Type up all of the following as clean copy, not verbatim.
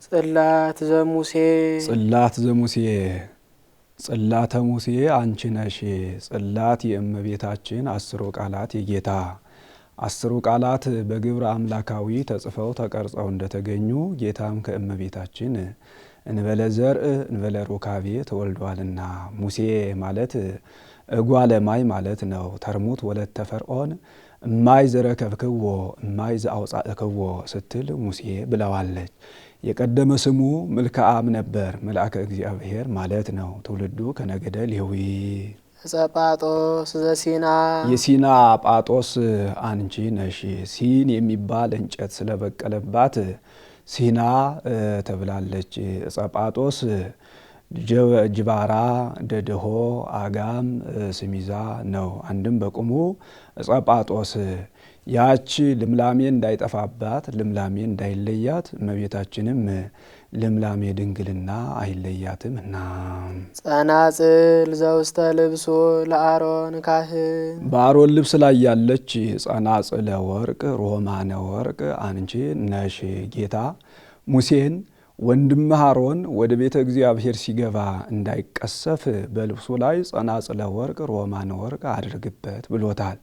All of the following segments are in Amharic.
ጽላት ዘሙሴ ጽላተ ሙሴ አንቺ ነሽ። ጽላት የእመቤታችን አስሩ ቃላት የጌታ አስሩ ቃላት በግብረ አምላካዊ ተጽፈው ተቀርጸው እንደተገኙ ጌታም ከእመቤታችን እንበለ ዘርእ እንበለ ሩካቤ ተወልዷልና። ሙሴ ማለት እጓለ ማይ ማለት ነው። ተርሙት ወለተ ፈርዖን እማይ ዘረከብክዎ እማይ ዘአውጻእክዎ ስትል ሙሴ ብለዋለች። የቀደመ ስሙ መልክዓም ነበር። መልአከ እግዚአብሔር ማለት ነው። ትውልዱ ከነገደ ሌዊ። ጳጦስ ዘሲና የሲና ጳጦስ አንቺ ነሽ። ሲን የሚባል እንጨት ስለበቀለባት ሲና ተብላለች። ጳጦስ ጅባራ ደድሆ አጋም ስሚዛ ነው። አንድም በቁሙ ጳጦስ ያች ልምላሜ እንዳይጠፋባት ልምላሜ እንዳይለያት እመቤታችንም ልምላሜ ድንግልና አይለያትምና። ጸናጽል ዘውስተ ልብሶ ለአሮን ካህን በአሮን ልብስ ላይ ያለች ጸናጽለ ወርቅ ሮማነ ወርቅ አንቺ ነሽ። ጌታ ሙሴን ወንድም አሮን ወደ ቤተ እግዚአብሔር ሲገባ እንዳይቀሰፍ በልብሱ ላይ ጸናጽለ ወርቅ ሮማነ ወርቅ አድርግበት ብሎታል።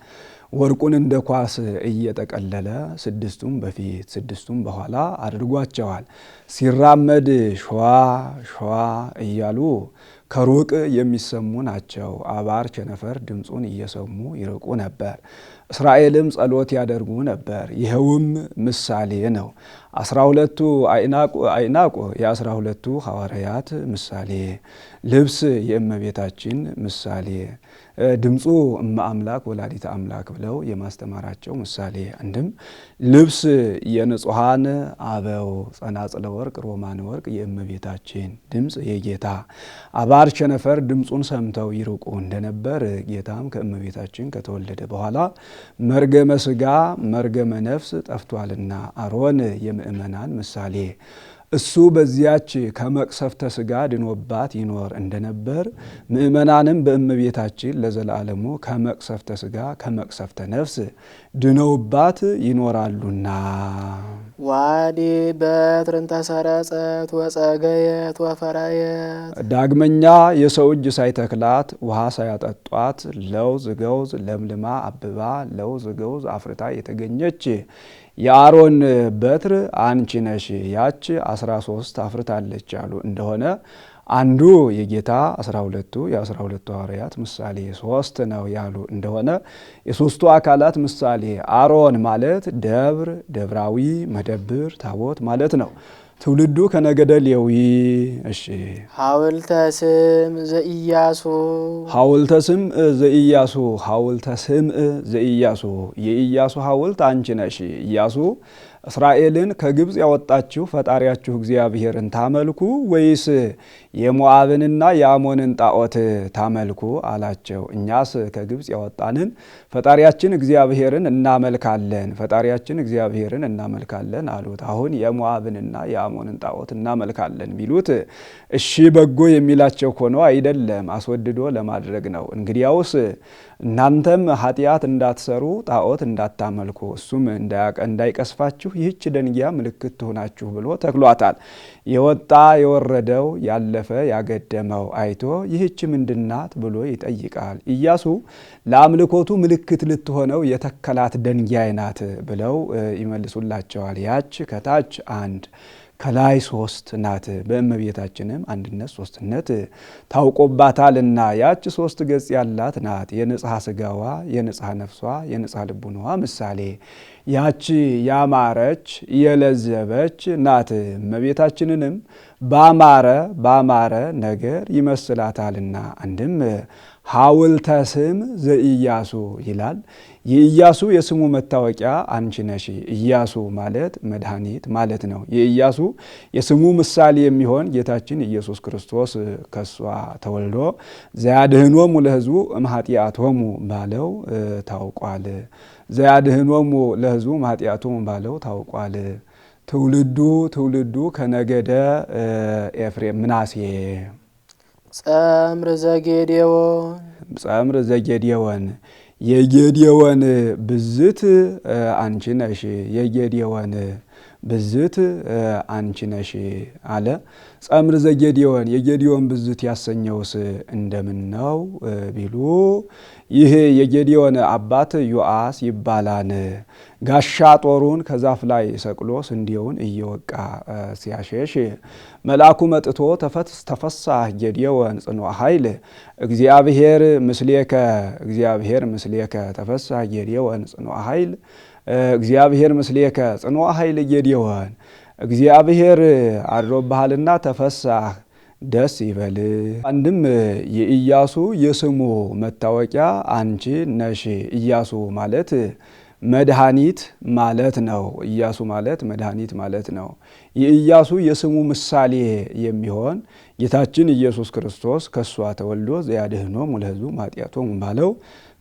ወርቁን እንደ ኳስ እየጠቀለለ ስድስቱም በፊት ስድስቱም በኋላ አድርጓቸዋል። ሲራመድ ሸዋ ሸዋ እያሉ ከሩቅ የሚሰሙ ናቸው። አባር ቸነፈር ድምፁን እየሰሙ ይርቁ ነበር። እስራኤልም ጸሎት ያደርጉ ነበር። ይኸውም ምሳሌ ነው። 12ቱ አይናቁ የ12ቱ ሐዋርያት ምሳሌ፣ ልብስ የእመቤታችን ምሳሌ፣ ድምፁ እመ አምላክ ወላዲተ አምላክ ብለው የማስተማራቸው ምሳሌ። አንድም ልብስ የንጹሐን አበው፣ ጸናጽለ ወርቅ ሮማን ወርቅ የእመቤታችን ድምፅ የጌታ። አባር ቸነፈር ድምፁን ሰምተው ይርቁ እንደነበር ጌታም ከእመቤታችን ከተወለደ በኋላ መርገመ ሥጋ መርገመ ነፍስ ጠፍቷልና አሮን የምእመናን ምሳሌ። እሱ በዚያች ከመቅሰፍተ ሥጋ ድኖባት ይኖር እንደነበር ምእመናንም በእመቤታችን ለዘላለሙ ከመቅሰፍተ ሥጋ ከመቅሰፍተ ነፍስ ድነውባት ይኖራሉና። ዋዲ በትርን ተሰረጸት ወጸገየት ወፈራየት። ዳግመኛ የሰው እጅ ሳይተክላት ውሃ ሳያጠጧት ለውዝ ገውዝ ለምልማ አብባ ለውዝ ገውዝ አፍርታ የተገኘች የአሮን በትር አንቺ ነሽ። ያች 13 አፍርታለች ያሉ እንደሆነ አንዱ የጌታ 12ቱ የ12ቱ ሐዋርያት ምሳሌ 3 ነው ያሉ እንደሆነ የሶስቱ አካላት ምሳሌ። አሮን ማለት ደብር ደብራዊ መደብር ታቦት ማለት ነው። ትውልዱ ከነገደ ሌዊ። እሺ ሐውልተ ስም ዘኢያሱ ሐውልተ ስም ዘኢያሱ ሐውልተ ስም ዘኢያሱ የኢያሱ ሐውልት አንቺ ነሽ። ኢያሱ እስራኤልን ከግብፅ ያወጣችሁ ፈጣሪያችሁ እግዚአብሔርን ታመልኩ ወይስ የሞዓብንና የአሞንን ጣዖት ታመልኩ አላቸው። እኛስ ከግብፅ ያወጣንን ፈጣሪያችን እግዚአብሔርን እናመልካለን ፈጣሪያችን እግዚአብሔርን እናመልካለን አሉት። አሁን የሞዓብንና የአሞንን ጣዖት እናመልካለን ቢሉት እሺ በጎ የሚላቸው ሆኖ አይደለም፣ አስወድዶ ለማድረግ ነው። እንግዲያውስ እናንተም ኃጢአት እንዳትሰሩ ጣዖት እንዳታመልኩ እሱም እንዳይቀስፋችሁ ይህች ደንጊያ ምልክት ትሆናችሁ ብሎ ተክሏታል። የወጣ የወረደው ያለፈ ያገደመው አይቶ ይህች ምንድናት ብሎ ይጠይቃል። ኢያሱ ለአምልኮቱ ምልክት ልትሆነው የተከላት ደንጊያ ናት ብለው ይመልሱላቸዋል። ያች ከታች አንድ ከላይ 3 ናት። በእመቤታችንም አንድነት ሶስትነት ታውቆባታልና ያች 3 ገጽ ያላት ናት። የንጽሐ ሥጋዋ የንጽሐ ነፍሷ የንጽሐ ልቡናዋ ምሳሌ። ያቺ ያማረች የለዘበች ናት። እመቤታችንንም ባማረ ነገር ይመስላታልና አንድም ሐውልተ ስም ዘኢያሱ ይላል። የኢያሱ የስሙ መታወቂያ አንቺ ነሽ። ኢያሱ ማለት መድኃኒት ማለት ነው። የኢያሱ የስሙ ምሳሌ የሚሆን ጌታችን ኢየሱስ ክርስቶስ ከሷ ተወልዶ ዘያድኅኖሙ ለሕዝቡ እምኃጢአቶሙ ባለው ታውቋል። ዘያድኅኖሙ ለሕዝቡ እምኃጢአቶሙ ባለው ታውቋል ትውልዱ ከነገደ ኤፍሬም ምናሴ። ጸምር ዘጌዴዎን ጸምር ዘጌዴዎን የጌዴዎን ብዝት አንቺ ነሽ። የጌዴዎን ብዝት አንቺ ነሽ አለ። ጸምር ዘጌዴዎን የጌዴዎን ብዝት ያሰኘውስ እንደምን ነው ቢሉ ይህ የጌዴዎን አባት ዮአስ ይባላል። ጋሻ ጦሩን ከዛፍ ላይ ሰቅሎ ስንዴውን እየወቃ ሲያሸሽ መልአኩ መጥቶ ተፈሳህ ጌዴዎን ጽኑዕ ኃይል እግዚአብሔር ምስሌከ ተፈሳህ ጌዴዎን ጽኑዕ ኃይል እግዚአብሔር ምስሌከ ጽኑዕ ኃይል ጌዴዎን እግዚአብሔር አድሮብሃልና ተፈሳህ ደስ ይበል። አንድም የኢያሱ የስሙ መታወቂያ አንቺ ነሽ። ኢያሱ ማለት መድኃኒት ማለት ነው። ኢያሱ ማለት መድኃኒት ማለት ነው። የኢያሱ የስሙ ምሳሌ የሚሆን ጌታችን ኢየሱስ ክርስቶስ ከሷ ተወልዶ ዘያድኅኖሙ ለሕዝቡ እምኃጢአቶሙ ባለው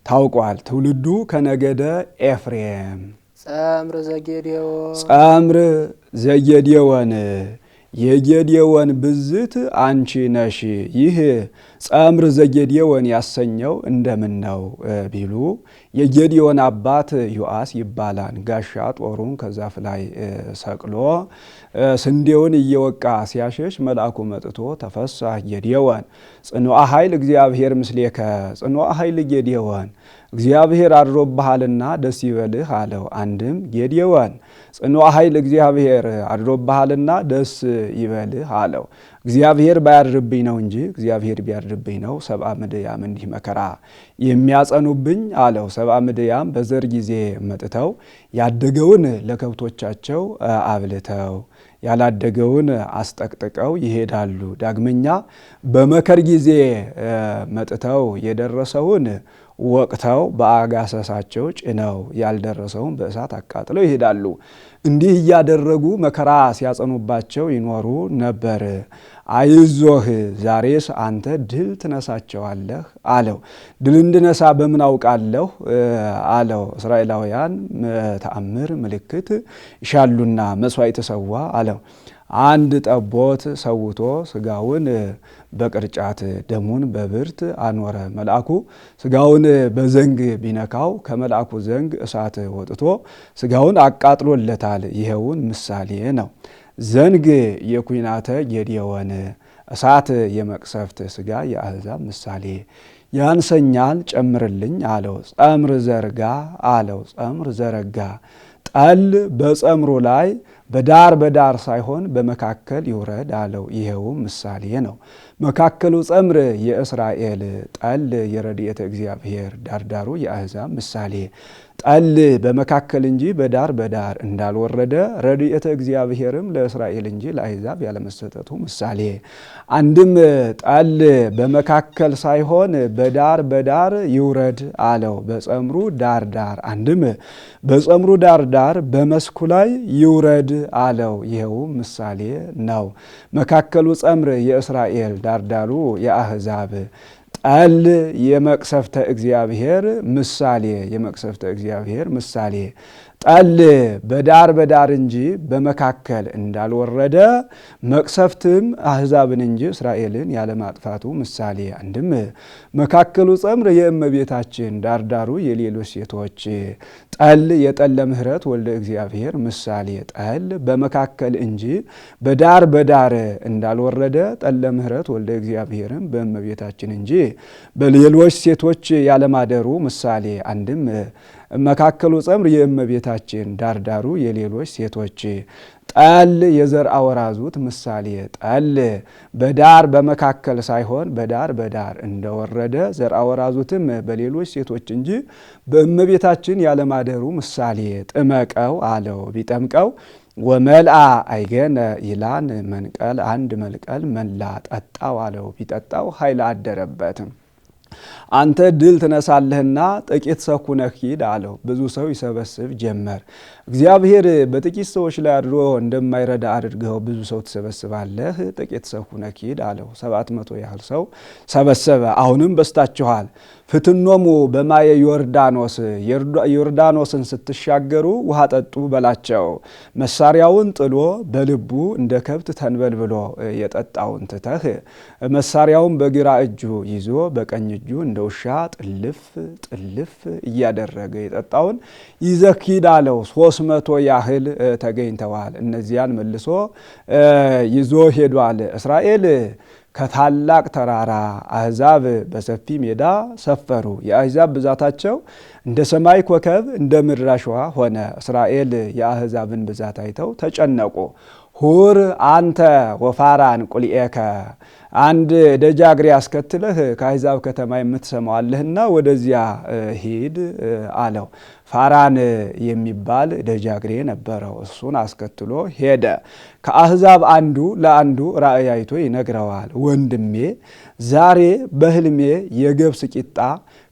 ታውቋል። ትውልዱ ከነገደ ኤፍሬም። ጸምር ዘጌዴዎን የጌዴዎን ብዝት አንቺ ነሽ። ይህ ጸምር ዘጌዴዎን ያሰኘው እንደምን ነው ቢሉ የጌዴዎን አባት ዮአስ ይባላል። ጋሻ ጦሩን ከዛፍ ላይ ሰቅሎ ስንዴውን እየወቃ ሲያሸሽ መልአኩ መጥቶ ተፈሳህ ጌዴዎን ጽኑዕ ኃይል እግዚአብሔር ምስሌከ ጽኑዕ ኃይል ጌዴዎን እግዚአብሔር አድሮብሃልና ደስ ይበልህ አለው። አንድም ጌዴዎን ጽኑዕ ኃይል እግዚአብሔር አድሮብሃልና ደስ ይበልህ አለው። እግዚአብሔር ባያድርብኝ ነው እንጂ እግዚአብሔር ቢያድርብኝ ነው ሰብአ ምድያም እንዲህ መከራ የሚያጸኑብኝ አለው። ሰብአ ምድያም በዘር ጊዜ መጥተው ያደገውን ለከብቶቻቸው አብልተው ያላደገውን አስጠቅጥቀው ይሄዳሉ። ዳግመኛ በመከር ጊዜ መጥተው የደረሰውን ወቅተው በአጋሰሳቸው ጭነው ያልደረሰውን በእሳት አቃጥለው ይሄዳሉ። እንዲህ እያደረጉ መከራ ሲያጸኑባቸው ይኖሩ ነበር። አይዞህ ዛሬስ አንተ ድል ትነሳቸዋለህ አለው። ድል እንድነሳ በምን አውቃለሁ አለው። እስራኤላውያን ተአምር ምልክት ይሻሉና መስዋዕት ተሰዋ አለው። አንድ ጠቦት ሰውቶ ስጋውን በቅርጫት ደሙን በብርት አኖረ። መልአኩ ስጋውን በዘንግ ቢነካው ከመልአኩ ዘንግ እሳት ወጥቶ ስጋውን አቃጥሎለታል። ይኸውን ምሳሌ ነው። ዘንግ የኩናተ ጌዴዎን እሳት የመቅሰፍት ስጋ የአሕዛብ ምሳሌ ያንሰኛል ጨምርልኝ አለው። ጸምር ዘርጋ አለው። ጸምር ዘረጋ ጠል በጸምሩ ላይ በዳር ሳይሆን በመካከል ይውረድ አለው። ይሄውም ምሳሌ ነው። መካከሉ ጸምር የእስራኤል ጠል የረድኤተ እግዚአብሔር ዳርዳሩ የአሕዛብ ምሳሌ ጠል በመካከል እንጂ በዳር እንዳልወረደ ረድኤተ እግዚአብሔርም ለእስራኤል እንጂ ለአሕዛብ ያለመሰጠቱ ምሳሌ። አንድም ጠል በመካከል ሳይሆን በዳር ይውረድ አለው። በጸምሩ ዳር አንድም በጸምሩ ዳር በመስኩ ላይ ይውረድ አለው። ይኸውም ምሳሌ ነው። መካከሉ ጸምር የእስራኤል ዳርዳሩ የአሕዛብ ጠል የመቅሰፍተ እግዚአብሔር ምሳሌ ጠል በዳር እንጂ በመካከል እንዳልወረደ መቅሰፍትም አሕዛብን እንጂ እስራኤልን ያለማጥፋቱ ምሳሌ። አንድም መካከሉ ጸምር የእመቤታችን ዳርዳሩ የሌሎች ሴቶች ጠል የጠለ ምሕረት ወልደ እግዚአብሔር ምሳሌ። ጠል በመካከል እንጂ በዳር እንዳልወረደ ጠለ ምሕረት ወልደ እግዚአብሔርም በእመቤታችን እንጂ በሌሎች ሴቶች ያለማደሩ ምሳሌ። አንድም መካከሉ ጸምር የእመቤታችን ዳርዳሩ የሌሎች ሴቶች ጠል የዘርአ ወራዙት ምሳሌ። ጠል በመካከል ሳይሆን በዳር እንደወረደ ዘርአ ወራዙትም በሌሎች ሴቶች እንጂ በእመቤታችን ያለማደሩ ምሳሌ። ጥመቀው አለው። ቢጠምቀው ወመልአ አይገነ ይላን መንቀል አንድ መልቀል መላ ጠጣው አለው። ቢጠጣው ኃይል አደረበትም። አንተ ድል ትነሳለህና ጥቂት ሰው ሁነህ ሂድ አለው። ብዙ ሰው ይሰበስብ ጀመር። እግዚአብሔር በጥቂት ሰዎች ላይ አድሮ እንደማይረዳ አድርገው ብዙ ሰው ትሰበስባለህ፣ ጥቂት ሰው ሁነህ ሂድ አለው። 700 ያህል ሰው ሰበሰበ። አሁንም በስታችኋል፣ ፍትኖሙ በማየ ዮርዳኖስ፣ ዮርዳኖስን ስትሻገሩ ውሃ ጠጡ በላቸው። መሳሪያውን ጥሎ በልቡ እንደ ከብት ተንበልብሎ የጠጣውን ትተህ መሳሪያውን በግራ እጁ ይዞ በቀኝ እጁ እንደ ውሻ ጥልፍ ጥልፍ እያደረገ የጠጣውን ይዘህ ሂድ አለው። 300 ያህል ተገኝተዋል። እነዚያን መልሶ ይዞ ሄዷል። እስራኤል ከታላቅ ተራራ አሕዛብ በሰፊ ሜዳ ሰፈሩ። የአሕዛብ ብዛታቸው እንደ ሰማይ ኮከብ እንደ ምድር አሸዋ ሆነ። እስራኤል የአሕዛብን ብዛት አይተው ተጨነቁ። ሁር አንተ ወፋራን ቁልኤከ፣ አንድ ደጃግሬ አስከትለህ ከአሕዛብ ከተማ የምትሰማዋለህና ወደዚያ ሂድ አለው። ፋራን የሚባል ደጃግሬ ነበረው። እሱን አስከትሎ ሄደ። ከአሕዛብ አንዱ ለአንዱ ራእይ አይቶ ይነግረዋል። ወንድሜ ዛሬ በሕልሜ የገብስ ቂጣ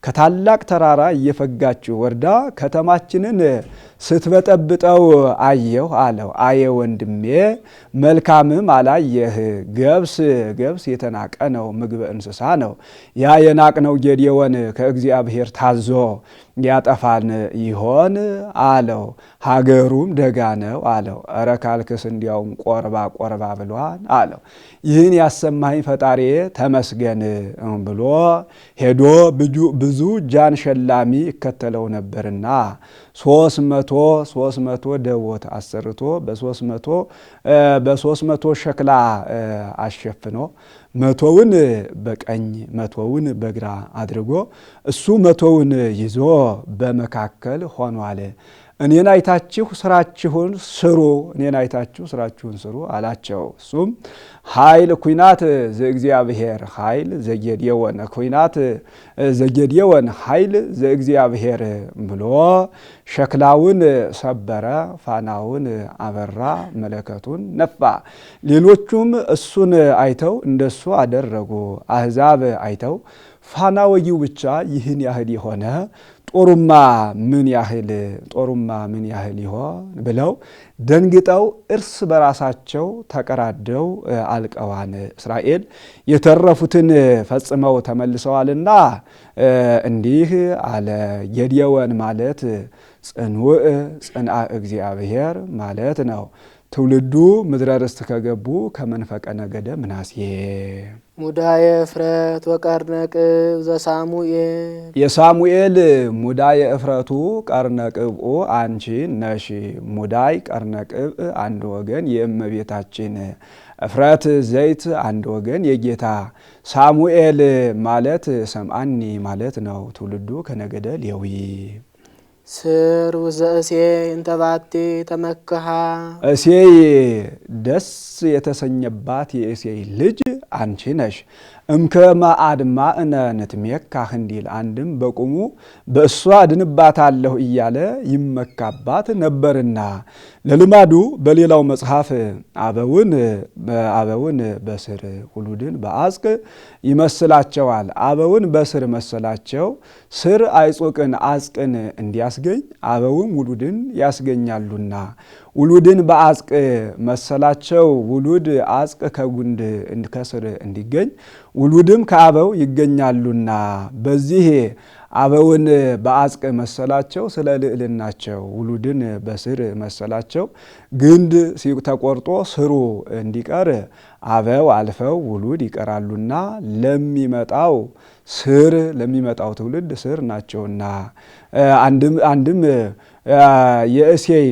ከታላቅ ተራራ እየፈጋችው ወርዳ ከተማችንን ስትበጠብጠው አየሁ አለው። አየ ወንድሜ መልካምም አላየህ። ገብስ የተናቀ ነው፣ ምግበ እንስሳ ነው። ያ የናቅነው ጌዴዎን ከእግዚአብሔር ታዞ ያጠፋን ይሆን አለው። ሀገሩም ደጋ ነው አለው። እረ ካልክስ እንዲያውም ቆርባ ብሏል አለው። ይህን ያሰማኝ ፈጣሪ ተመስገን ብሎ ሄዶ ብዙ ጃን ሸላሚ ይከተለው ነበርና 300 ደቦት አሰርቶ በ300 ሸክላ አሸፍኖ 100ውን በቀኝ 100ውን በግራ አድርጎ እሱ 100ውን ይዞ በመካከል ሆኗል። እኔን አይታችሁ ስራችሁን ስሩ አላቸው። እሱም ኃይል ኩናት ዘእግዚአብሔር ኃይል ዘጌዴዎን፣ ኩናት ዘጌዴዎን ኃይል ዘእግዚአብሔር ብሎ ሸክላውን ሰበረ፣ ፋናውን አበራ፣ መለከቱን ነፋ። ሌሎቹም እሱን አይተው እንደሱ አደረጉ። አሕዛብ አይተው ፋና ወጊው ብቻ ይህን ያህል የሆነ ጦሩማ ምን ያህል ይሆን ብለው ደንግጠው እርስ በራሳቸው ተቀራደው አልቀዋን። እስራኤል የተረፉትን ፈጽመው ተመልሰዋልና እንዲህ አለ። ጌዴዎን ማለት ጽንዓ እግዚአብሔር ማለት ነው። ትውልዱ ምድረ ርስት ከገቡ ከመንፈቀ ነገደ ምናሴ። ሙዳየ እፍረት ወቀርነ ቅብ ዘሳሙኤል፣ የሳሙኤል ሙዳየ እፍረቱ ቀርነ ቅብኡ አንቺ ነሽ። ሙዳይ ቀርነ ቅብ አንድ ወገን የእመቤታችን፣ እፍረት ዘይት አንድ ወገን የጌታ። ሳሙኤል ማለት ሰምአኒ ማለት ነው። ትውልዱ ከነገደ ሌዊ። ስር ወዘእሴይ እንተባቲ ተመክሃ፣ እሴይ ደስ የተሰኘባት የእሴይ ልጅ አንቺ ነሽ። እምከመ አድማእነ ንትሜካህ እንዲል አንድም በቁሙ በእሷ ድንባታለሁ እያለ ይመካባት ነበርና። ለልማዱ በሌላው መጽሐፍ አበውን በስር ውሉድን በአጽቅ ይመስላቸዋል። አበውን በስር መሰላቸው። ስር አይጾቅን አጽቅን እንዲያስገኝ አበውም ውሉድን ያስገኛሉና ውሉድን በአጽቅ መሰላቸው። ውሉድ አጽቅ ከጉንድ ከስር እንዲገኝ ውሉድም ከአበው ይገኛሉና በዚህ አበውን በአጽቅ መሰላቸው ስለ ልዕልናቸው። ውሉድን በስር መሰላቸው ግንድ ተቆርጦ ስሩ እንዲቀር አበው አልፈው ውሉድ ይቀራሉና ለሚመጣው ትውልድ ስር ናቸውና። አንድም የእሴይ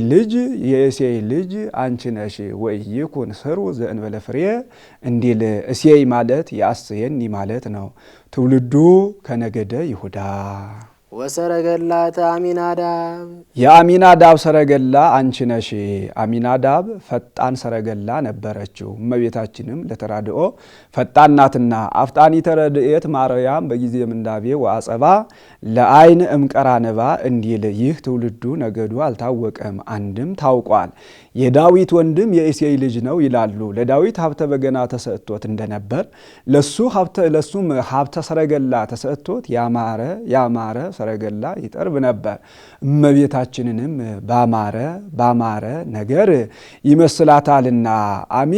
ልጅ አንቺ ነሽ ወኢይኩን ስሩ ዘእንበለ ፍሬ እንዲል። እሴይ ማለት የአስየኒ ማለት ነው። ትውልዱ ከነገደ ይሁዳ። ወሰረገላተ አሚናዳብ የአሚናዳብ ሰረገላ አንቺ ነሽ። አሚናዳብ ፈጣን ሰረገላ ነበረችው። እመቤታችንም ለተራድኦ ፈጣን ናትና አፍጣኒተ ረድኤት ማርያም በጊዜ ምንዳቤ ወአጸባ ለአይን እምቀራንባ እንዲል ይህ ትውልዱ ነገዱ አልታወቀም፣ አንድም ታውቋል። የዳዊት ወንድም የእሴይ ልጅ ነው ይላሉ። ለዳዊት ሀብተ በገና ተሰጥቶት እንደነበር ለሱም ሀብተ ሰረገላ ተሰጥቶት ያማረ ሰረገላ ይጠርብ ነበር። እመቤታችንንም ባማረ ነገር ይመስላታልና አሚ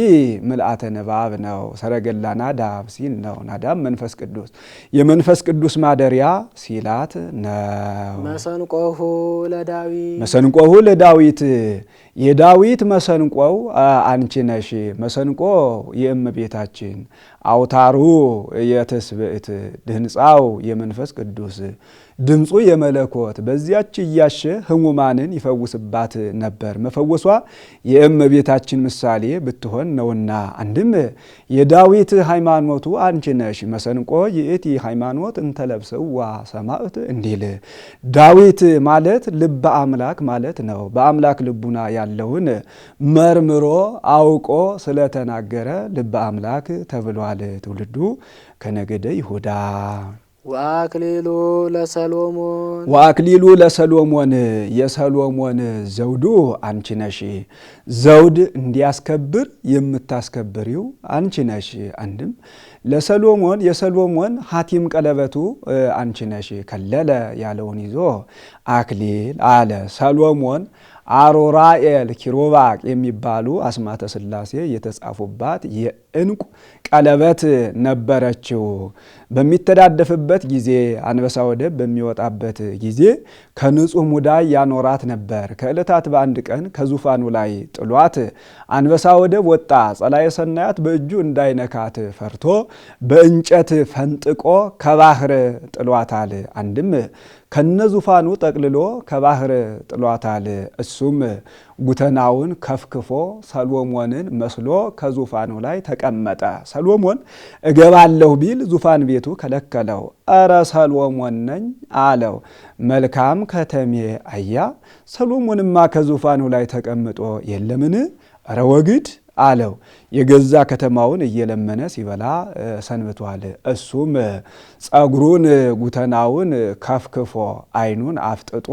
ምልአተ ንባብ ነው። ሰረገላ ናዳብ ሲል ነው። ናዳብ መንፈስ ቅዱስ የመንፈስ ቅዱስ ማደሪያ ሲላት ነው። መሰንቆሁ ለዳዊት የዳዊት መሰንቆው አንቺ ነሽ። መሰንቆ የእመቤታችን አውታሩ የትስብእት ድህንፃው የመንፈስ ቅዱስ ድምፁ የመለኮት በዚያች እያሸ ህሙማንን ይፈውስባት ነበር። መፈወሷ የእመቤታችን ምሳሌ ብትሆን ነውና። አንድም የዳዊት ሃይማኖቱ አንቺ ነሽ። መሰንቆ ይእቲ ሃይማኖት እንተለብሰዋ ሰማዕት እንዲል ዳዊት ማለት ልበ አምላክ ማለት ነው። በአምላክ ልቡና ያለውን መርምሮ አውቆ ስለተናገረ ልበ አምላክ ተብሏል። ትውልዱ ከነገደ ይሁዳ ወአክሊሉ ለሰሎሞን የሰሎሞን ዘውዱ አንቺ ነሽ። ዘውድ እንዲያስከብር የምታስከብሪው አንቺ ነሽ። አንድም ለሰሎሞን የሰሎሞን ሀቲም ቀለበቱ አንቺ ነሽ። ከለለ ያለውን ይዞ አክሊል አለ። ሰሎሞን አሮራኤል ኪሮባቅ የሚባሉ አስማተ ሥላሴ የተጻፉባት የዕንቁ ቀለበት ነበረችው። በሚተዳደፍበት ጊዜ አንበሳ ወደብ በሚወጣበት ጊዜ ከንጹህ ሙዳይ ያኖራት ነበር። ከዕለታት በአንድ ቀን ከዙፋኑ ላይ ጥሏት አንበሳ ወደብ ወጣ። ጸላኤ ሰናያት በእጁ እንዳይነካት ፈርቶ በእንጨት ፈንጥቆ ከባህር ጥሏታል። አንድም ከነዙፋኑ ጠቅልሎ ከባህር ጥሏታል። እሱም ጉተናውን ከፍክፎ ሰሎሞንን መስሎ ከዙፋኑ ላይ ተቀመጠ። ሰሎሞን እገባለሁ ቢል ዙፋን ቤቱ ከለከለው። እረ ሰሎሞን ነኝ አለው። መልካም ከተሜ አያ ሰሎሞንማ ከዙፋኑ ላይ ተቀምጦ የለምን? እረ ወግድ አለው። የገዛ ከተማውን እየለመነ ሲበላ ሰንብቷል። እሱም ጸጉሩን ጉተናውን ከፍክፎ ዓይኑን አፍጥጦ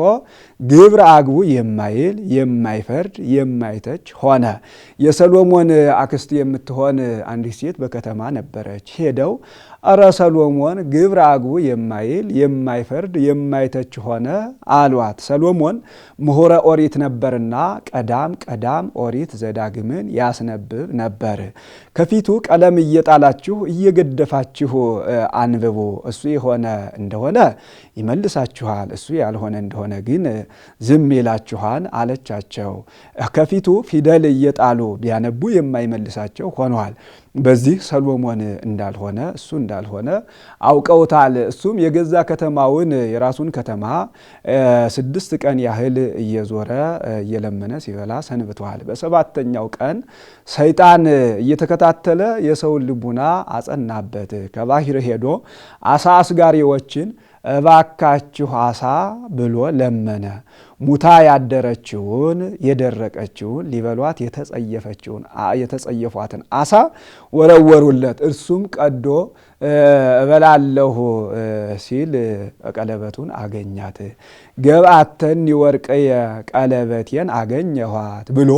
ግብር አግቡ የማይል የማይፈርድ የማይተች ሆነ። የሰሎሞን አክስት የምትሆን አንዲት ሴት በከተማ ነበረች። ሄደው እረ ሰሎሞን ግብር አግቡ የማይል የማይፈርድ የማይተች ሆነ አሏት። ሰሎሞን ምሁረ ኦሪት ነበርና ቀዳም ኦሪት ዘዳግምን ያስነብብ ነበር። ከፊቱ ቀለም እየጣላችሁ እየገደፋችሁ አንብቡ። እሱ የሆነ እንደሆነ ይመልሳችኋል፣ እሱ ያልሆነ እንደሆነ ግን ዝም ይላችኋል አለቻቸው። ከፊቱ ፊደል እየጣሉ ቢያነቡ የማይመልሳቸው ሆኗል። በዚህ ሰሎሞን እንዳልሆነ እሱ እንዳልሆነ አውቀውታል። እሱም የገዛ ከተማውን የራሱን ከተማ 6 ቀን ያህል እየዞረ እየለመነ ሲበላ ሰንብቷል። በሰባተኛው ቀን ሰይጣን እየተከታተለ የሰውን ልቡና አጸናበት። ከባህር ሄዶ አሳ አስጋሪዎችን እባካችሁ አሳ ብሎ ለመነ። ሙታ ያደረችውን የደረቀችውን ሊበሏት የተጸየፏትን አሳ ወረወሩለት። እርሱም ቀዶ እበላለሁ ሲል ቀለበቱን አገኛት። ገብአተኒ ወርቅየ ቀለበቴን አገኘኋት ብሎ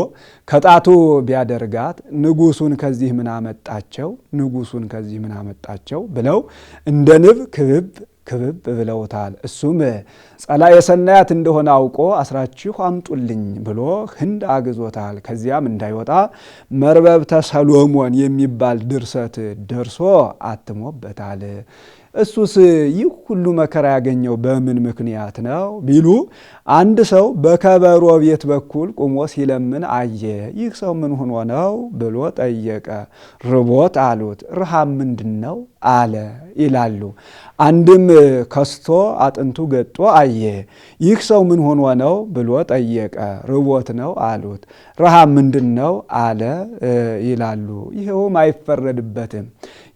ከጣቱ ቢያደርጋት ንጉሱን ከዚህ ምን አመጣቸው? ንጉሱን ከዚህ ምን አመጣቸው ብለው እንደ ንብ ክብብ ብለውታል። እሱም ጸላኤ ሰናያት እንደሆነ አውቆ አስራችሁ አምጡልኝ ብሎ ህንድ አግዞታል። ከዚያም እንዳይወጣ መርበብተ ሰሎሞን የሚባል ድርሰት ደርሶ አትሞበታል። እሱስ ይህ ሁሉ መከራ ያገኘው በምን ምክንያት ነው ቢሉ አንድ ሰው በከበሮ ቤት በኩል ቁሞ ሲለምን አየ። ይህ ሰው ምን ሆኖ ነው ብሎ ጠየቀ። ርቦት አሉት። ረሃብ ምንድን ነው አለ ይላሉ። አንድም ከስቶ አጥንቱ ገጦ አየ። ይህ ሰው ምን ሆኖ ነው ብሎ ጠየቀ። ርቦት ነው አሉት። ረሃብ ምንድን ነው አለ ይላሉ። ይኸውም አይፈረድበትም።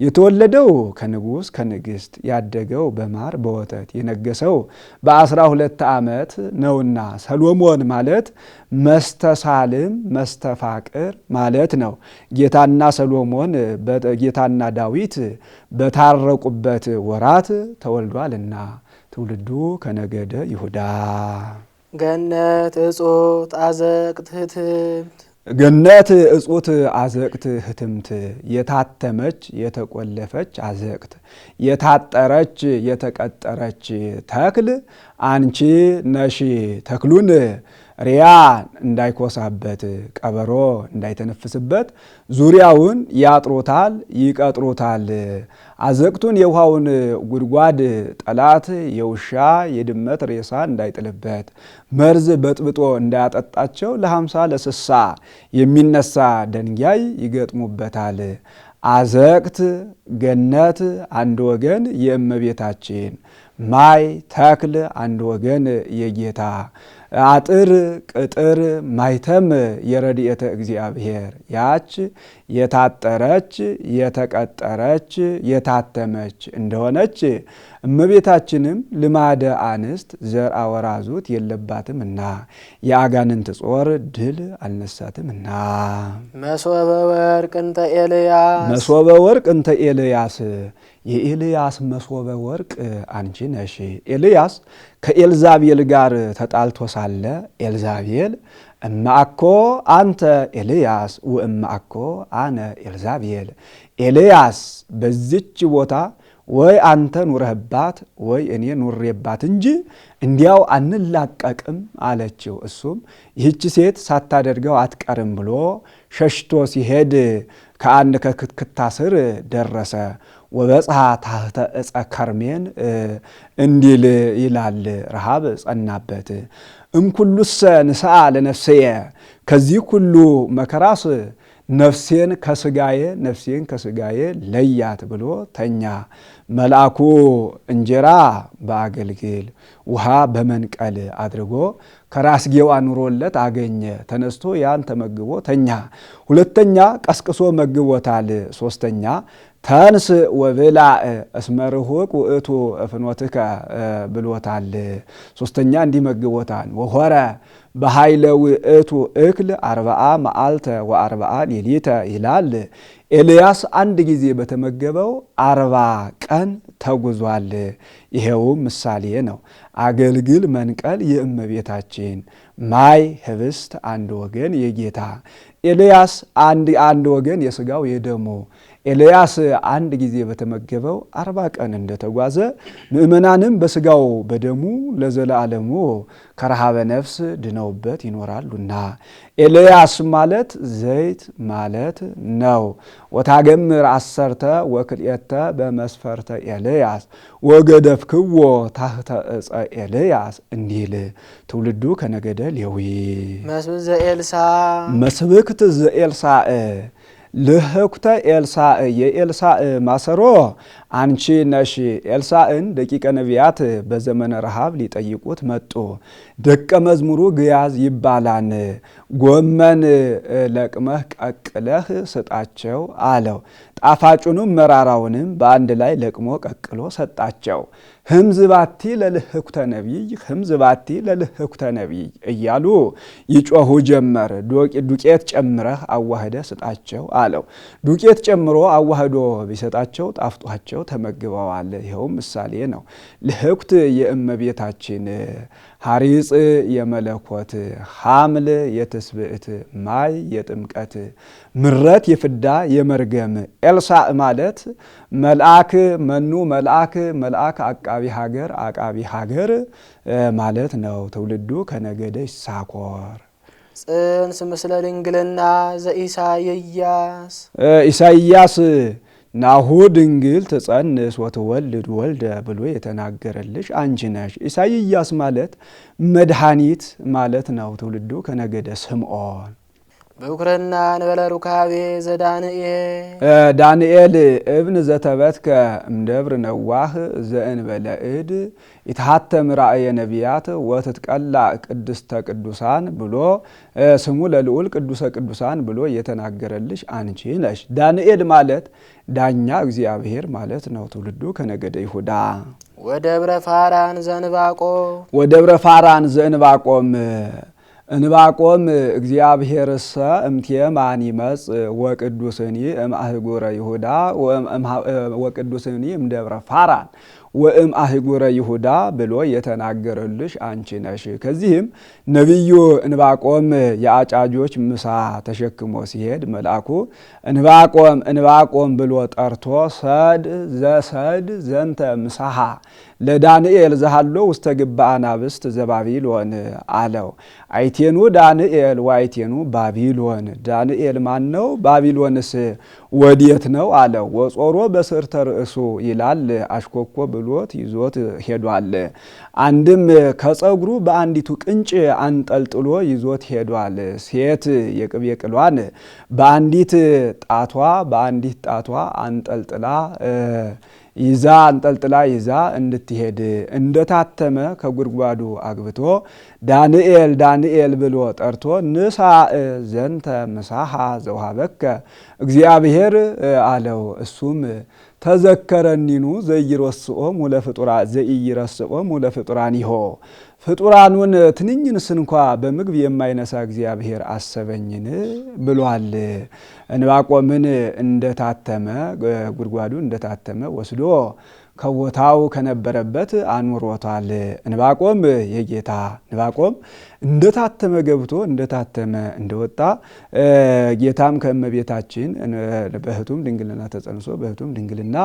የተወለደው ከንጉሥ ከንግሥት ውስጥ ያደገው በማር በወተት የነገሰው በ12 ዓመት ነውና ሰሎሞን ማለት መስተሳልም መስተፋቅር ማለት ነው። ጌታና ሰሎሞን ጌታና ዳዊት በታረቁበት ወራት ተወልዷልና ትውልዱ ከነገደ ይሁዳ። ገነት እጾት አዘቅት ህትምት ገነት እጹት አዘቅት ህትምት የታተመች የተቆለፈች አዘቅት የታጠረች የተቀጠረች ተክል አንቺ ነሽ። ተክሉን ሪያ እንዳይኮሳበት ቀበሮ እንዳይተነፍስበት ዙሪያውን ያጥሩታል ይቀጥሩታል። አዘቅቱን የውሃውን ጉድጓድ ጠላት የውሻ የድመት ሬሳ እንዳይጥልበት መርዝ በጥብጦ እንዳያጠጣቸው ለ50 ለ60 የሚነሳ ደንጋይ ይገጥሙበታል። አዘቅት ገነት አንድ ወገን የእመቤታችን ማይ ተክል አንድ ወገን የጌታ አጥር ቅጥር ማይተም የረድኤተ እግዚአብሔር ያች የታጠረች የተቀጠረች የታተመች እንደሆነች እመቤታችንም ልማደ አንስት ዘርአ ወራዙት የለባትምና የአጋንንት ጾር ድል አልነሳትምና። መሶበ ወርቅ እንተ ኤልያስ መሶበ ወርቅ እንተ ኤልያስ የኤልያስ መሶበ ወርቅ አንቺ ነሽ። ኤልያስ ከኤልዛቤል ጋር ተጣልቶ ሳለ ኤልዛቤል እማአኮ አንተ ኤልያስ ወእማአኮ አነ ኤልዛቤል፣ ኤልያስ በዚች ቦታ ወይ አንተ ኑረህባት ወይ እኔ ኑሬባት እንጂ እንዲያው አንላቀቅም አለችው። እሱም ይህች ሴት ሳታደርገው አትቀርም ብሎ ሸሽቶ ሲሄድ ከአንድ ከክትክታ ስር ደረሰ። ወበጽሐ ታሕተ ዕፀ ከርሜን እንዲል ይላል። ረሃብ ጸናበት። እምኩሉሰ ንስአ ለነፍስየ ከዚህ ሁሉ መከራስ ነፍሴን ከስጋዬ ነፍሴን ከስጋዬ ለያት ብሎ ተኛ። መልአኩ እንጀራ በአገልግል ውሃ በመንቀል አድርጎ ከራስጌው አኑሮለት አገኘ። ተነስቶ ያን ተመግቦ ተኛ። ሁለተኛ ቀስቅሶ መግቦታል። ሶስተኛ ተንስ ወብላ እስመ ርሁቅ ውእቱ ፍኖትከ ብሎታል። ሶስተኛ እንዲህ መግቦታል። ወሆረ በኃይለ ውእቱ እክል 40 መዓልተ ወ40 ሌሊተ ይላል። ኤልያስ አንድ ጊዜ በተመገበው 40 ቀን ተጉዟል። ይሄውም ምሳሌ ነው። አገልግል መንቀል የእመቤታችን ማይ ህብስት አንድ ወገን የጌታ ኤልያስ አንድ ወገን የስጋው የደሙ ኤልያስ አንድ ጊዜ በተመገበው 40 ቀን እንደተጓዘ ምእመናንም በስጋው በደሙ ለዘላለሙ ከረሃበ ነፍስ ድነውበት ይኖራሉና ኤልያስ ማለት ዘይት ማለት ነው። ወታገምር 10 ወክልኤተ በመስፈርተ ኤልያስ ወገደፍክዎ ታሕተ ዕፀ ኤልያስ እንዲል ትውልዱ ከነገደ ሌዊ። መስብክ ዘኤልሳዕ መስብክት ዘኤልሳዕ ልህኩተ ኤልሳዕ የኤልሳዕ ማሰሮ አንቺ ነሽ። ኤልሳዕን ደቂቀ ነቢያት በዘመነ ረሃብ ሊጠይቁት መጡ። ደቀ መዝሙሩ ግያዝ ይባላል። ጎመን ለቅመህ ቀቅለህ ስጣቸው አለው። ጣፋጩንም መራራውንም በአንድ ላይ ለቅሞ ቀቅሎ ሰጣቸው። ህምዝ ባቲ ለልህኩተ ነቢይ ህምዝ ባቲ ለልህኩተ ነቢይ እያሉ ይጮሁ ጀመር። ዱቄት ጨምረህ አዋህደ ስጣቸው አለው። ዱቄት ጨምሮ አዋህዶ ቢሰጣቸው ጣፍጧቸው ተመግበዋል። ይኸውም ምሳሌ ነው። ልህኩት የእመቤታችን ሐሪጽ የመለኮት ሐምል የትስብእት ማይ የጥምቀት ምረት የፍዳ የመርገም ኤልሳዕ ማለት መልአክ መኑ መልአክ አቃቢ ሀገር ማለት ነው። ትውልዱ ከነገደ ይሳኮር። ጽንስ ምስለ ድንግልና ዘኢሳይያስ ኢሳይያስ ናሁ ድንግል ትጸንስ ወትወልድ ወልደ ብሎ የተናገረልሽ አንቺ ነሽ። ኢሳይያስ ማለት መድኃኒት ማለት ነው። ትውልዱ ከነገደ ስምዖን። ብኩርና እንበለ ሩካቤ ዘዳንኤል ዳንኤል እብን ዘተበትከ እምደብር ነዋህ ዘእንበለ እድ ይትሐተም ራእየ ነቢያት ወትትቀላ ቅድስተ ቅዱሳን ብሎ ስሙ ለልዑል ቅዱሰ ቅዱሳን ብሎ የተናገረልሽ አንቺ ነሽ። ዳንኤል ማለት ዳኛ እግዚአብሔር ማለት ነው። ትውልዱ ከነገደ ይሁዳ። ወደብረ ፋራን ዘእንባቆም ወደብረ ፋራን ዘእንባቆም እንባቆም እግዚአብሔርሰ እምቴማን ይመጽ ወቅዱስኒ እምአህጉረ ይሁዳ ወቅዱስኒ እምደብረ ፋራን ወእም አህጉረ ይሁዳ ብሎ የተናገረልሽ አንቺ ነሽ። ከዚህም ነቢዩ እንባቆም የአጫጆች ምሳ ተሸክሞ ሲሄድ መልአኩ እንባቆም ብሎ ጠርቶ ሰድ ዘንተ ምሳሃ ለዳንኤል ዘሃሎ ውስተ ግብአ አናብስት ዘባቢሎን አለው። አይቴኑ ዳንኤል ወአይቴኑ ባቢሎን። ዳንኤል ማን ነው? ባቢሎንስ ወዴት ነው አለው። ወጾሮ በስርተ ርእሱ ይላል። አሽኮኮ ብሎት ይዞት ሄዷል። አንድም ከጸጉሩ በአንዲቱ ቅንጭ አንጠልጥሎ ይዞት ሄዷል። ሴት የቅቤ ቅሏን በአንዲት ጣቷ አንጠልጥላ ይዛ እንድትሄድ እንደታተመ ከጉድጓዱ አግብቶ ዳንኤል ብሎ ጠርቶ ንሳ ዘንተ ምሳሃ ዘውሃበከ እግዚአብሔር አለው። እሱም ተዘከረኒኑ ዘይረስኦም ለፍጡራን ይሆ ፍጡራኑን ትንኝንስ እንኳ በምግብ የማይነሳ እግዚአብሔር አሰበኝን ብሏል። እንባቆምን እንደታተመ ጉድጓዱ እንደታተመ ወስዶ ከቦታው ከነበረበት አኑሮታል። እንባቆም የጌታ እንባቆም እንደታተመ ገብቶ እንደታተመ እንደወጣ ጌታም ከእመቤታችን በህቱም ድንግልና ተጸንሶ በህቱም ድንግልና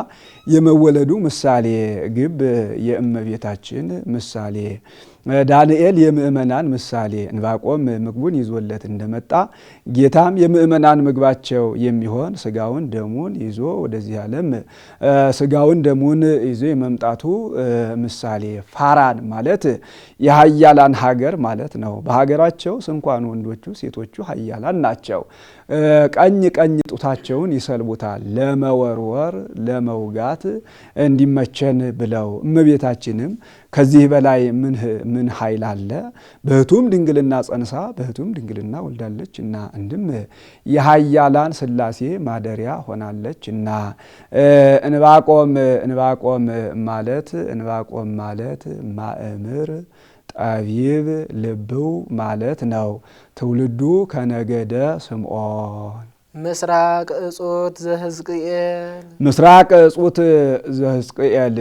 የመወለዱ ምሳሌ ግብ የእመቤታችን ምሳሌ ዳንኤል የምእመናን ምሳሌ እንባቆም ምግቡን ይዞለት እንደመጣ ጌታም የምእመናን ምግባቸው የሚሆን ስጋውን ደሙን ይዞ ወደዚህ ዓለም ስጋውን ደሙን ይዞ የመምጣቱ ምሳሌ ፋራን ማለት የኃያላን ሀገር ማለት ነው። በሀገራቸው ስንኳን ወንዶቹ ሴቶቹ ኃያላን ናቸው። ቀኝ ጡታቸውን ይሰልቡታል ለመወርወር ለመውጋት እንዲመቸን ብለው። እመቤታችንም ከዚህ በላይ ምን ኃይል አለ? በህቱም ድንግልና ጸንሳ በህቱም ድንግልና ወልዳለች እና እንድም የኃያላን ሥላሴ ማደሪያ ሆናለች እና እንባቆም ማለት ማእምር ጠቢብ ልብው ማለት ነው። ትውልዱ ከነገደ ስምዖን። ምስራቅ እጹት ዘሕዝቅኤል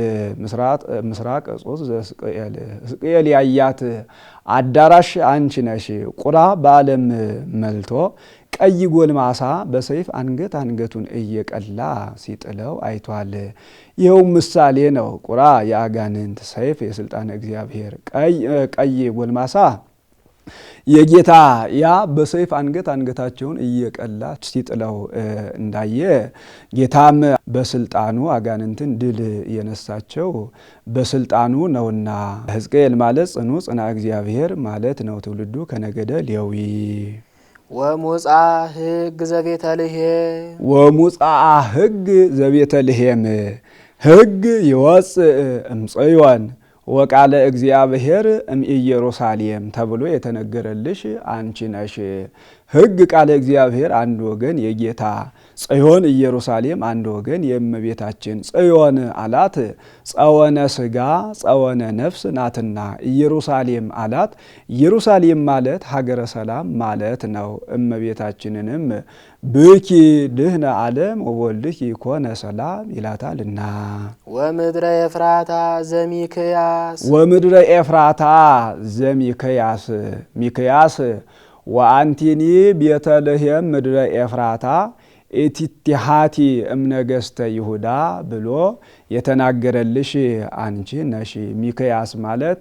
ሕዝቅኤል ያያት አዳራሽ አንቺ ነሽ። ቁራ በዓለም መልቶ ቀይ ጎልማሳ በሰይፍ አንገቱን እየቀላ ሲጥለው አይቷል። ይኸው ምሳሌ ነው። ቁራ የአጋንንት፣ ሰይፍ የስልጣነ እግዚአብሔር፣ ቀይ ጎልማሳ የጌታ ያ በሰይፍ አንገታቸውን እየቀላ ሲጥለው እንዳየ ጌታም በስልጣኑ አጋንንትን ድል የነሳቸው በስልጣኑ ነውና። ሕዝቅኤል ማለት ጽና እግዚአብሔር ማለት ነው። ትውልዱ ከነገደ ሌዊ። ወሙፃ ሕግ ዘቤተልሔም ሕግ ይወፅእ እምጽዮን ወቃለ እግዚአብሔር እምኢየሩሳሌም ተብሎ የተነገረልሽ አንቺ ነሽ። ሕግ ቃለ እግዚአብሔር አንድ ወገን የጌታ ጽዮን ኢየሩሳሌም አንድ ወገን የእመቤታችን ጽዮን አላት ጸወነ ስጋ ጸወነ ነፍስ ናትና ኢየሩሳሌም አላት። ኢየሩሳሌም ማለት ሀገረ ሰላም ማለት ነው። እመቤታችንንም ብኪ ድህነ ዓለም ወወልድኪ ኮነ ሰላም ይላታልና። ወምድረ ኤፍራታ ዘሚክያስ ሚክያስ ወአንቲኒ ቤተልሔም ምድረ ኤፍራታ ኢቲሃቲ እምነገስተ ይሁዳ ብሎ የተናገረልሽ አንቺ ነሽ። ሚክያስ ማለት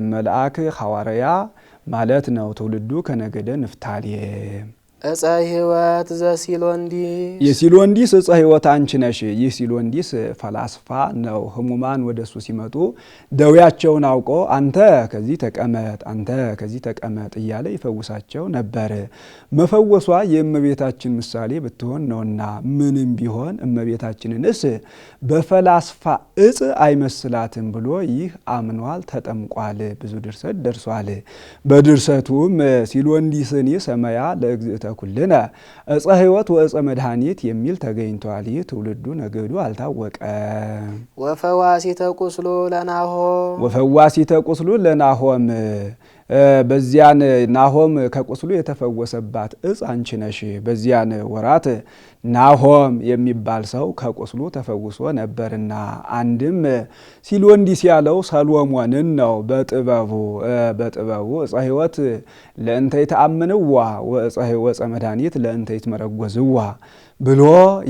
መልአክ ሐዋርያ ማለት ነው። ትውልዱ ከነገደ ንፍታሌም። እፀ ሕይወት ዘሲሎንዲስ የሲሎንዲስ እፀ ሕይወት አንቺ ነሽ። ይህ ሲሎንዲስ ፈላስፋ ነው። ህሙማን ወደሱ ሲመጡ ደዌያቸውን አውቆ አንተ ከዚህ ተቀመጥ፣ አንተ ከዚህ ተቀመጥ እያለ ይፈውሳቸው ነበር። መፈወሷ የእመቤታችን ምሳሌ ብትሆን ነውና ምንም ቢሆን እመቤታችንንስ በፈላስፋ እጽ አይመስላትም ብሎ ይህ አምኗል፣ ተጠምቋል። ብዙ ድርሰት ደርሷል። በድርሰቱም ሲሎንዲስን ሰመያ ለእግዝእተ ኩልነ እፀ ሕይወት ወእፀ መድኃኒት የሚል ተገኝቷል። ይህ ትውልዱ ነገዱ አልታወቀም። ወፈዋሲተ ቁስሎ ለናሆም ወፈዋሲተ ቁስሉ ለናሆም በዚያን ናሆም ከቁስሉ የተፈወሰባት እጽ አንቺ ነሽ። በዚያን ወራት ናሆም የሚባል ሰው ከቁስሉ ተፈውሶ ነበርና አንድም ሲሎንዲስ ያለው ሰሎሞንን ነው። በጥበቡ እፀ ሕይወት ለእንተ ይተአምንዋ ወእፀ መድኃኒት ለእንተ ይትመረጎዝዋ ብሎ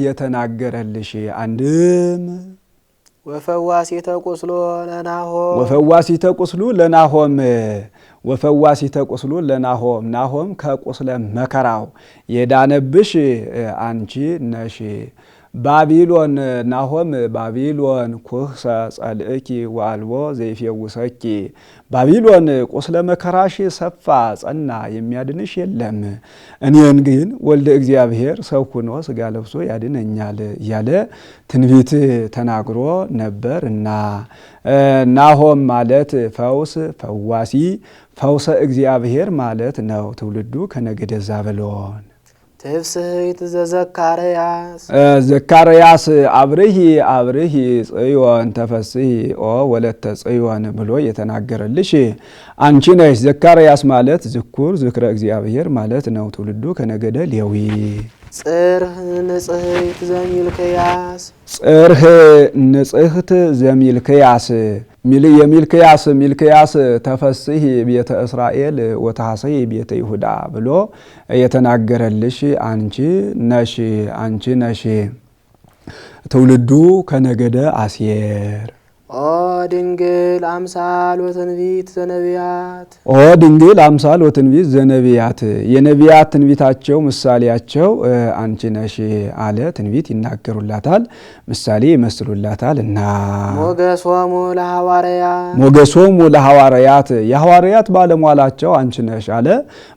የተናገረልሽ አንድም ወፈዋሲተ ቁስሎ ለናሆም ወፈዋሲተ ቁስሉ ለናሆም ወፈዋሲተ ቁስሉ ለናሆም ናሆም ከቁስለ መከራው የዳነብሽ አንቺ ነሽ። ባቢሎን ናሆም ባቢሎን ኩህሰ ጸልእኪ ወአልቦ ዘይፌውሰኪ ባቢሎን ቁስለ መከራሽ ሰፋ ጸና የሚያድንሽ የለም፣ እኔን ግን ወልደ እግዚአብሔር ሰው ሆኖ ሥጋ ለብሶ ያድነኛል እያለ ትንቢት ተናግሮ ነበርና ናሆም ማለት ፈውስ ፈዋሲ ፈውሰ እግዚአብሔር ማለት ነው። ትውልዱ ከነገደ ዛብሎን ትፍስሕት ዘዘካርያስ ዘካርያስ አብርሂ ጽዮን ተፈስሒ ኦ ወለተ ጽዮን ብሎ የተናገረልሽ አንቺ ነሽ። ዘካርያስ ማለት ዝኩር ዝክረ እግዚአብሔር ማለት ነው። ትውልዱ ከነገደ ሌዊ ጽርህ ንጽሕት ዘሚልክያስ ጽርህ ንጽሕት ዘሚልክያስ ሚልክያስ ተፈስሒ ቤተ እስራኤል ወታሐሰይ ቤተ ይሁዳ ብሎ የተናገረልሽ አንቺ ነሽ። ትውልዱ ከነገደ አሴር ኦ ድንግል አምሳል ወትንቢት ዘነቢያት ኦ ድንግል አምሳል ወትንቢት ዘነቢያት የነቢያት ትንቢታቸው ምሳሌያቸው አንቺ ነሽ አለ። ትንቢት ይናገሩላታል፣ ምሳሌ ይመስሉላታል እና ሞገሶሙ ለሐዋርያት የሐዋርያት ባለሟላቸው አንቺ ነሽ አለ።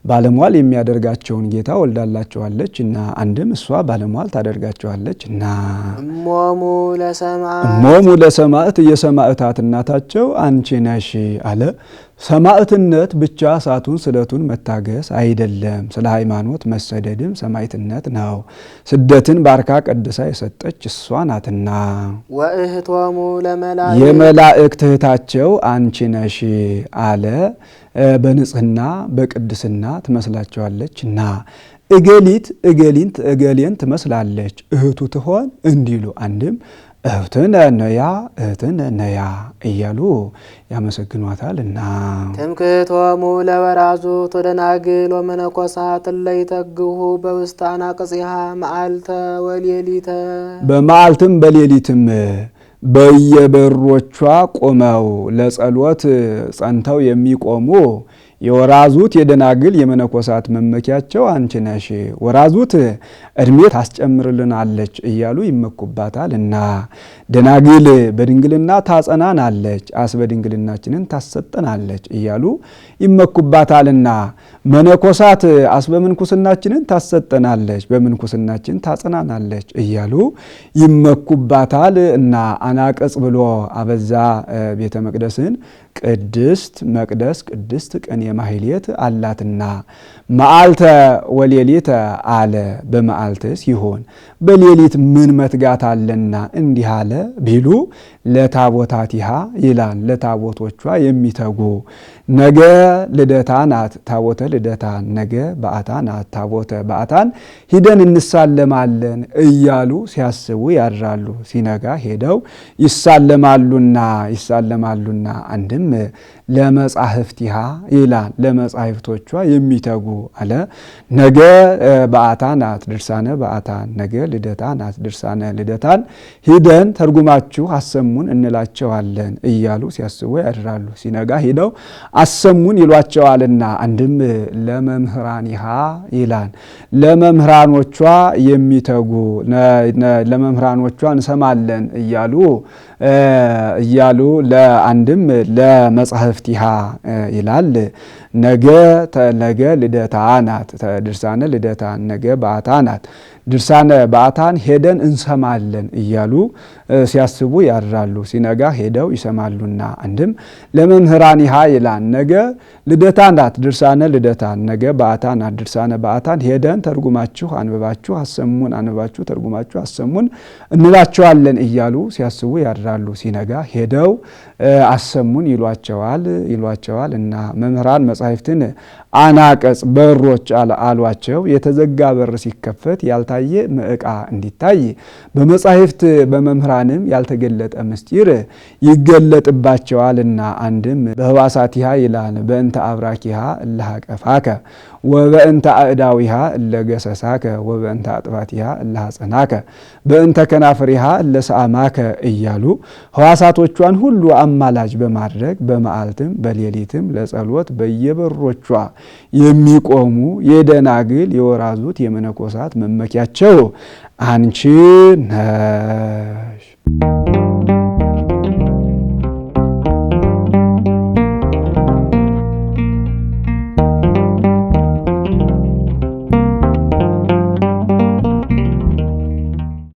ባለሟል የሚያደርጋቸውን ጌታ ወልዳላቸዋለች እና አንድም እሷ ባለሟል ታደርጋቸዋለች እና እሞሙ ለሰማዕት የሰማዕታት እናታቸው አንቺ ነሽ አለ። ሰማዕትነት ብቻ እሳቱን ስለቱን መታገስ አይደለም፣ ስለ ሃይማኖት መሰደድም ሰማዕትነት ነው። ስደትን ባርካ ቀድሳ የሰጠች እሷ ናትና ወእህቶሙ ለመላእክት የመላእክት እህታቸው አንቺ ነሽ አለ። በንጽህና በቅድስና ትመስላቸዋለችና እገሌን ትመስላለች እህቱ ትሆን እንዲሉ አንድም እህትነ ነያ እያሉ ያመሰግኗታልና ትምክህቶሙ ለወራዙት ወደናግል ወመነኮሳት ለይተግሁ በውስተ አናቅጽሃ መዓልተ ወሌሊተ በመዓልትም በሌሊትም በየበሮቿ ቆመው ለጸሎት ጸንተው የሚቆሙ የወራዙት የደናግል የመነኮሳት መመኪያቸው አንቺ ነሽ። ወራዙት እድሜ ታስጨምርልናለች እያሉ ይመኩባታልና ደናግል በድንግልና ታጸናናለች፣ አስበ ድንግልናችንን ታሰጠናለች እያሉ ይመኩባታልና መነኮሳት አስበ ምንኩስናችንን ታሰጠናለች፣ በምንኩስናችን ታጸናናለች እያሉ ይመኩባታል እና አናቀጽ ብሎ አበዛ ቤተ መቅደስን ቅድስት መቅደስ ቅድስት ቅኔ ማህሌት አላትና መዓልተ ወሌሊተ አለ። በመዓልት ሲሆን በሌሊት ምን መትጋት አለና እንዲህ አለ ቢሉ ለታቦታቲሃ ይላል። ለታቦቶቿ የሚተጉ ነገ ልደታ ናት ታቦተ ልደታ፣ ነገ በዓታ ናት ታቦተ በዓታን ሂደን እንሳለማለን እያሉ ሲያስቡ ያድራሉ። ሲነጋ ሄደው ይሳለማሉና አንድም ለመጻሕፍቲሃ ይላል። ለመጻሕፍቶቿ የሚተጉ አለ። ነገ በዓታ ናት ድርሳነ በዓታን፣ ነገ ልደታ ናት ድርሳነ ልደታን ሂደን ተርጉማችሁ አሰሙን እንላቸዋለን እያሉ ሲያስቡ ያድራሉ። ሲነጋ ሂደው አሰሙን ይሏቸዋልና አንድም ለመምህራኒሃ ይላል። ለመምህራኖቿ የሚተጉ ለመምህራኖቿ እንሰማለን እያሉ ለአንድም ለመጻሕፍቲሃ ይላል። ነገ ልደታ ናት ድርሳነ ልደታን፣ ነገ በዓታ ናት ድርሳነ በዓታን ሄደን እንሰማለን እያሉ ሲያስቡ ያድራሉ። ሲነጋ ሄደው ይሰማሉና አንድም ለመምህራኒሃ ይላል። ነገ ልደታ ናት ድርሳነ ልደታን፣ ነገ በዓታ ናት ድርሳነ በዓታን ሄደን ተርጉማችሁ አንብባችሁ አሰሙን፣ አንብባችሁ ተርጉማችሁ አሰሙን እንላቸዋለን እያሉ ሲያስቡ ያድራሉ። ሲነጋ ሄደው አሰሙን ይሏቸዋል እና መምህራን መጻሕፍትን አናቀጽ በሮች አሏቸው። የተዘጋ በር ሲከፈት ያልታየ ምዕቃ እንዲታይ በመጻሕፍት በመምህራንም ያልተገለጠ ምስጢር ይገለጥባቸዋልና አንድም በህዋሳቲሃ ይላል በእንተ አብራኪሃ እለሃቀፋከ ወበእንተ አእዳዊሃ እለገሰሳከ ወበእንተ አጥባቲሃ እለሃጸናከ በእንተ ከናፍሪሃ እለሰአማከ እያሉ ህዋሳቶቿን ሁሉ አማላጅ በማድረግ በመዓልትም በሌሊትም ለጸሎት በየበሮቿ የሚቆሙ የደናግል የወራዙት የመነኮሳት መመኪያቸው አንቺ ነሽ።